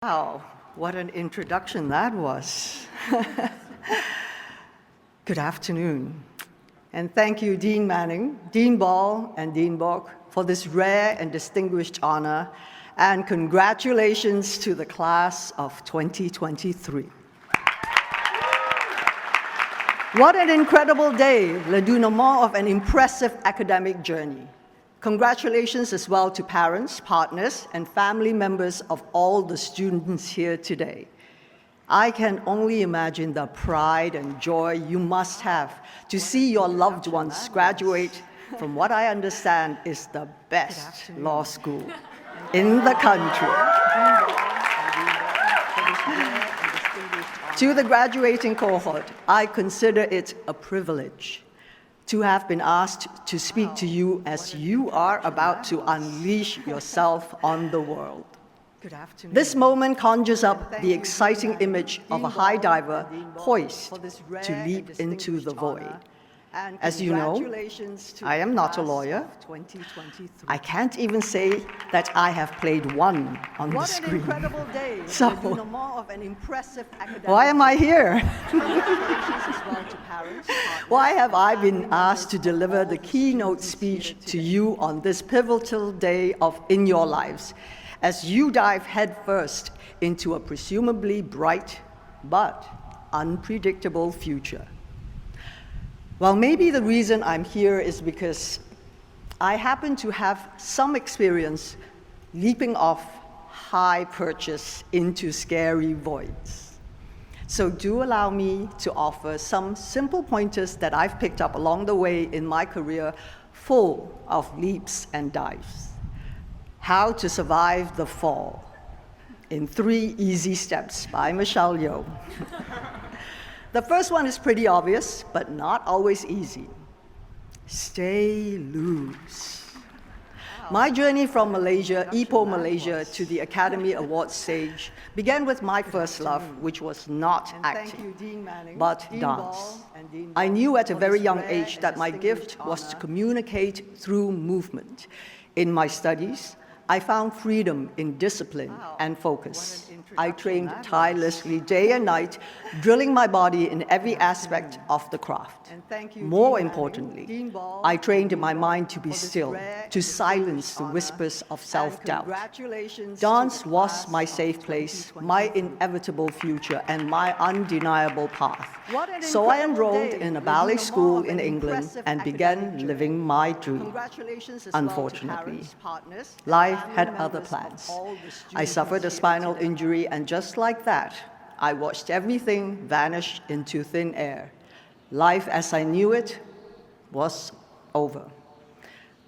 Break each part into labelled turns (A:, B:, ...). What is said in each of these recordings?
A: Wow, what an introduction that was. Good afternoon. And thank you, Dean Manning, Dean Ball, and Dean Bok for this rare and distinguished honor. And congratulations to the class of 2023. What an incredible day, le dénouement of an impressive academic journey. Congratulations as well to parents, partners, and family members of all the students here today. I can only imagine the pride and joy you must have to see your loved ones graduate from what I understand is the best law school in the country. To the graduating cohort, I consider it a privilege to have been asked to speak to you as you are about to unleash yourself on the world. This moment conjures up the exciting image of a high diver poised to leap into the void. As you know, I am not a lawyer. I can't even say that I have played one on the screen. So, why am I here? Why have I been asked to deliver the keynote speech to you on this pivotal day in your lives, as you dive headfirst into a presumably bright but unpredictable future? Well, maybe the reason I'm here is because I happen to have some experience leaping off high perches into scary voids. So do allow me to offer some simple pointers that I've picked up along the way in my career full of leaps and dives. How to survive the fall in 3 easy steps by Michelle Yeoh. The first one is pretty obvious, but not always easy. Stay loose. My journey from Malaysia, Ipoh, Malaysia, to the Academy Awards stage began with my first love, which was not acting, but dance. I knew at a very young age that my gift was to communicate through movement. In my studies, I found freedom in discipline and focus. I trained tirelessly day and night, drilling my body in every aspect of the craft. More importantly, I trained my mind to be still, to silence the whispers of self-doubt. Dance was my safe place, my inevitable future, and my undeniable path. So I enrolled in a ballet school in England and began living my dream. Unfortunately, life had other plans. I suffered a spinal injury, and just like that, I watched everything vanish into thin air. Life as I knew it was over.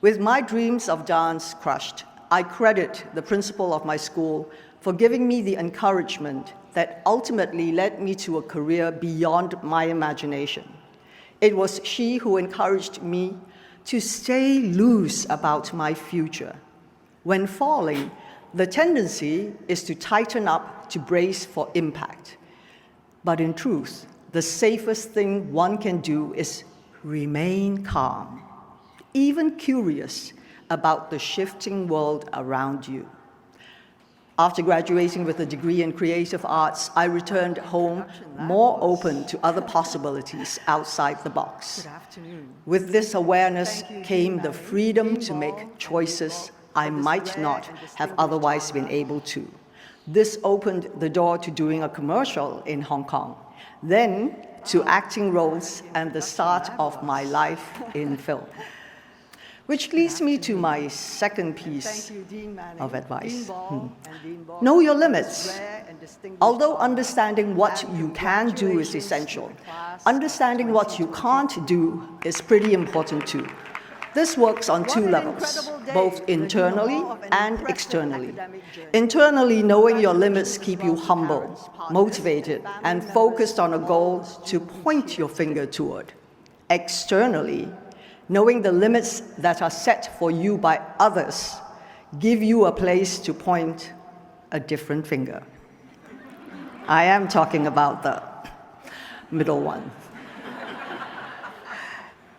A: With my dreams of dance crushed, I credit the principal of my school for giving me the encouragement that ultimately led me to a career beyond my imagination. It was she who encouraged me to stay loose about my future. When falling, the tendency is to tighten up to brace for impact. But in truth, the safest thing one can do is remain calm, even curious about the shifting world around you. After graduating with a degree in creative arts, I returned home more open to other possibilities outside the box. With this awareness came the freedom to make choices I might not have otherwise been able to. This opened the door to doing a commercial in Hong Kong, then to acting roles and the start of my life in film. Which leads me to my second piece of advice. Know your limits. Although understanding what you can do is essential, understanding what you can't do is pretty important too. This works on 2 levels, both internally and externally. Internally, knowing your limits keep you humble, motivated, and focused on a goal to point your finger toward. Externally, knowing the limits that are set for you by others give you a place to point a different finger. I am talking about the middle one.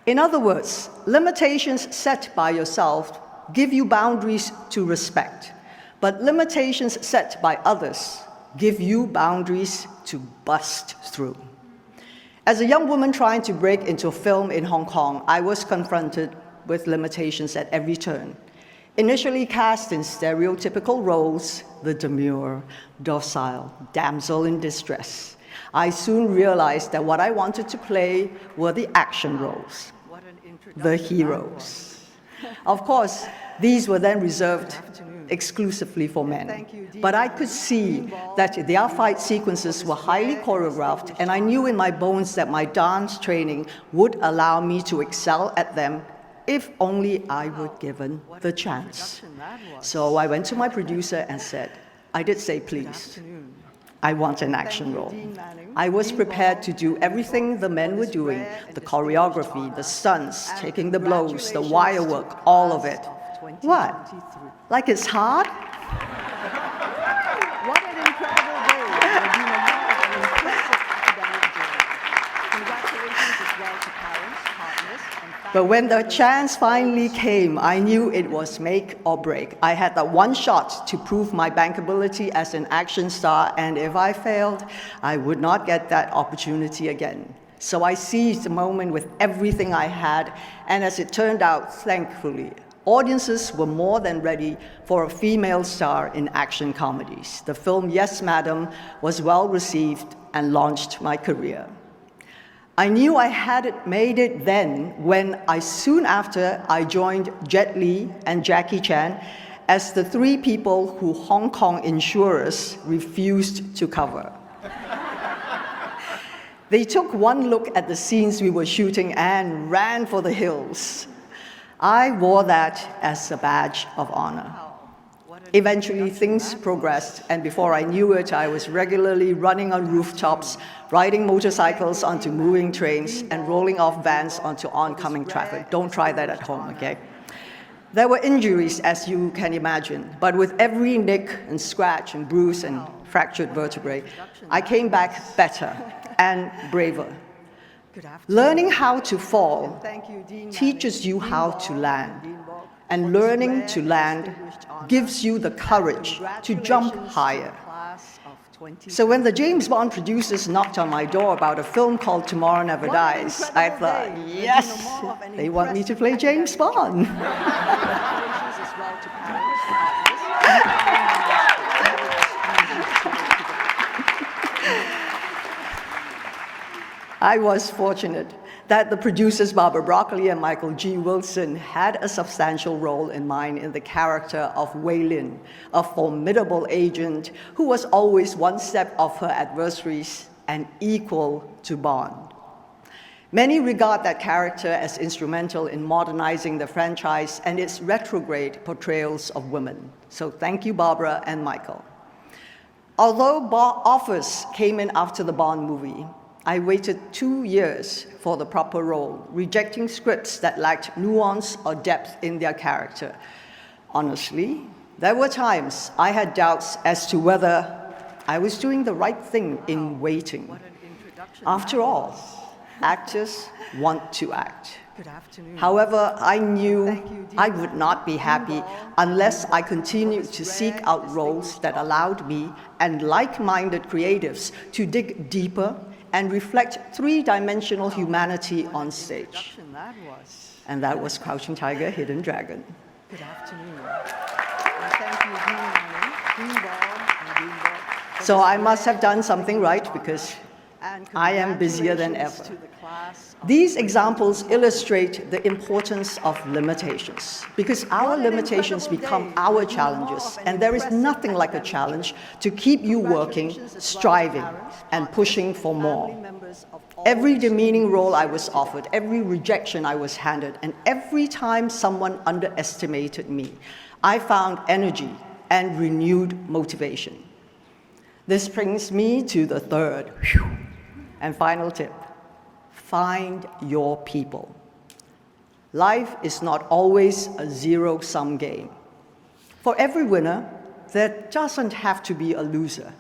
A: In other words, limitations set by yourself give you boundaries to respect, but limitations set by others give you boundaries to bust through. As a young woman trying to break into film in Hong Kong, I was confronted with limitations at every turn. Initially cast in stereotypical roles, the demure, docile damsel in distress, I soon realized that what I wanted to play were the action roles, the heroes. Of course, these were then reserved exclusively for men. But I could see that their fight sequences were highly choreographed, and I knew in my bones that my dance training would allow me to excel at them if only I were given the chance. So I went to my producer and said, I did say, please, I want an action role. I was prepared to do everything the men were doing, the choreography, the stunts, taking the blows, the wire work, all of it. What? Like it's hard?
B: What an incredible day. An impressive academic journey. Congratulations as well to parents, partners, and family.
A: But when the chance finally came, I knew it was make or break. I had that one shot to prove my bankability as an action star, and if I failed, I would not get that opportunity again. So I seized the moment with everything I had, and as it turned out, thankfully, audiences were more than ready for a female star in action comedies. The film Yes, Madam was well received and launched my career. I knew I had made it then when soon after I joined Jet Li and Jackie Chan as the three people who Hong Kong insurers refused to cover. They took one look at the scenes we were shooting and ran for the hills. I wore that as a badge of honor. Eventually, things progressed, and before I knew it, I was regularly running on rooftops, riding motorcycles onto moving trains, and rolling off vans onto oncoming traffic. Don't try that at home, okay? There were injuries, as you can imagine, but with every nick and scratch and bruise and fractured vertebrae, I came back better and braver. Learning how to fall teaches you how to land, and learning to land gives you the courage to jump higher. So when the James Bond producers knocked on my door about a film called Tomorrow Never Dies, I thought, yes, they want me to play James Bond. I was fortunate that the producers Barbara Broccoli and Michael G. Wilson had a substantial role in mine in the character of Wei Lin, a formidable agent who was always one step off her adversaries and equal to Bond. Many regard that character as instrumental in modernizing the franchise and its retrograde portrayals of women. So thank you, Barbara and Michael. Although offers came in after the Bond movie, I waited 2 years for the proper role, rejecting scripts that lacked nuance or depth in their character. Honestly, there were times I had doubts as to whether I was doing the right thing in waiting. After all, actors want to act. However, I knew I would not be happy unless I continued to seek out roles that allowed me and like-minded creatives to dig deeper and reflect three-dimensional humanity on stage. And that was Crouching Tiger, Hidden Dragon.
B: Good afternoon. And thank you, Dean Manning,
A: So I must have done something right because I am busier than ever. These examples illustrate the importance of limitations because our limitations become our challenges, and there is nothing like a challenge to keep you working, striving, and pushing for more. Every demeaning role I was offered, every rejection I was handed, and every time someone underestimated me, I found energy and renewed motivation. This brings me to the third and final tip. Find your people. Life is not always a zero-sum game. For every winner, there doesn't have to be a loser.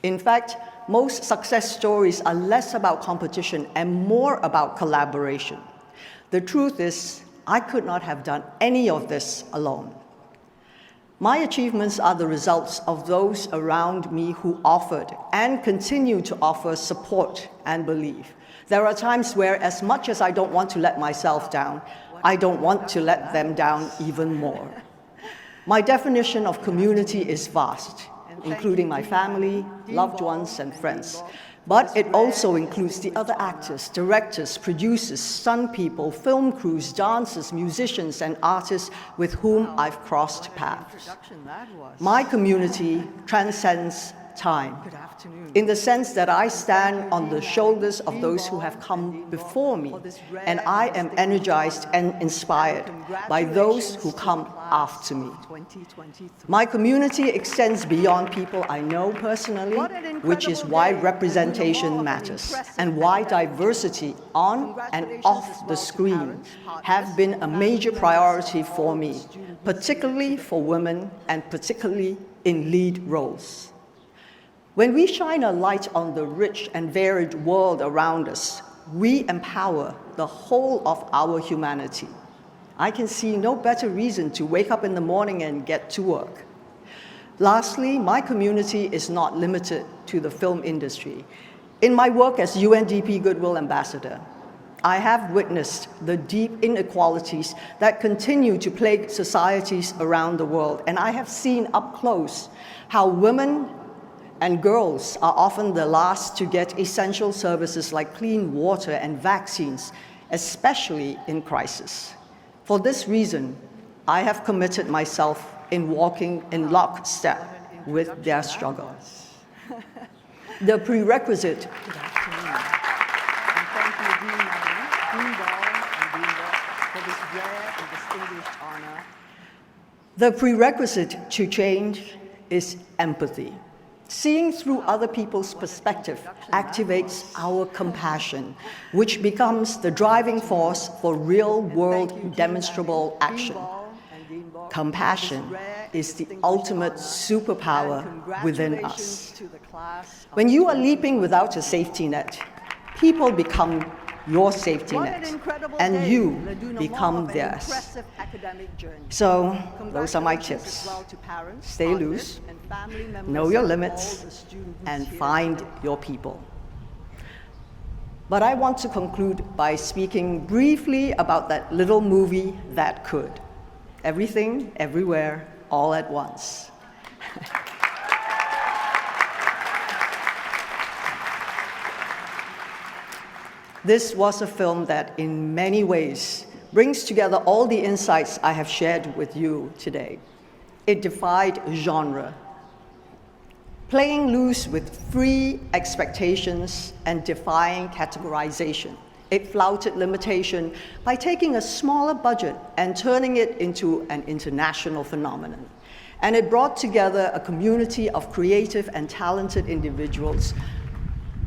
A: In fact, most success stories are less about competition and more about collaboration. The truth is, I could not have done any of this alone. My achievements are the results of those around me who offered and continue to offer support and belief. There are times where, as much as I don't want to let myself down, I don't want to let them down even more. My definition of community is vast, including my family, loved ones, and friends. But it also includes the other actors, directors, producers, stunt people, film crews, dancers, musicians, and artists with whom I've crossed paths. My community transcends time, in the sense that I stand on the shoulders of those who have come before me, and I am energized and inspired by those who come after me. My community extends beyond people I know personally, which is why representation matters, and why diversity on and off the screen have been a major priority for me, particularly for women and particularly in lead roles. When we shine a light on the rich and varied world around us, we empower the whole of our humanity. I can see no better reason to wake up in the morning and get to work. Lastly, my community is not limited to the film industry. In my work as UNDP Goodwill Ambassador, I have witnessed the deep inequalities that continue to plague societies around the world, and I have seen up close how women and girls are often the last to get essential services like clean water and vaccines, especially in crisis. For this reason, I have committed myself in walking in lockstep with their struggle. The prerequisite to change is empathy. Seeing through other people's perspective activates our compassion, which becomes the driving force for real-world demonstrable action. Compassion is the ultimate superpower within us. When you are leaping without a safety net, people become your safety net, and you become theirs. So, those are my tips. Stay loose, know your limits, and find your people. But I want to conclude by speaking briefly about that little movie that could. Everything, everywhere, all at once. This was a film that, in many ways, brings together all the insights I have shared with you today. It defied genre, playing loose with free expectations and defying categorization. It flouted limitation by taking a smaller budget and turning it into an international phenomenon. And it brought together a community of creative and talented individuals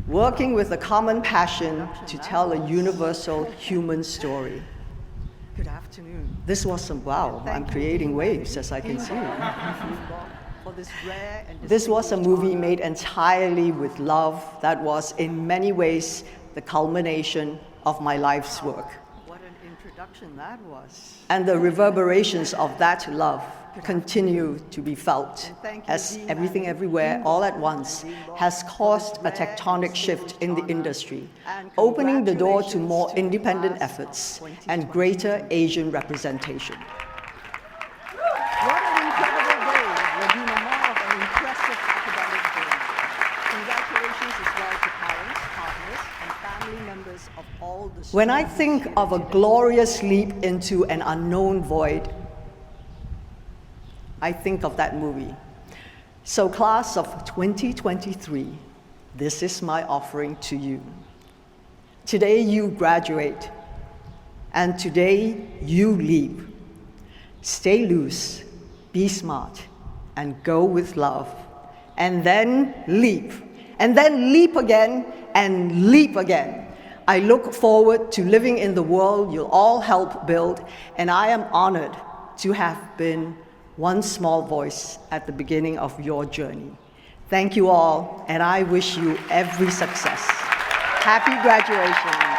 A: working with a common passion to tell a universal human story.
B: Good afternoon.
A: This was wow, I'm creating waves as I can see. This was a movie made entirely with love that was in many ways the culmination of my life's work.
B: What an introduction that was.
A: And the reverberations of that love continue to be felt as Everything Everywhere All at Once has caused a tectonic shift in the industry, opening the door to more independent efforts and greater Asian representation.
B: What an incredible day, Ladina More of an impressive academic journey. Congratulations as well to parents, partners, and family members of all the students.
A: When I think of a glorious leap into an unknown void, I think of that movie. So class of 2023, this is my offering to you. Today you graduate, and today you leap. Stay loose, be smart, and go with love. And then leap again, and leap again. I look forward to living in the world you'll all help build, and I am honored to have been one small voice at the beginning of your journey. Thank you all, and I wish you every success. Happy graduation.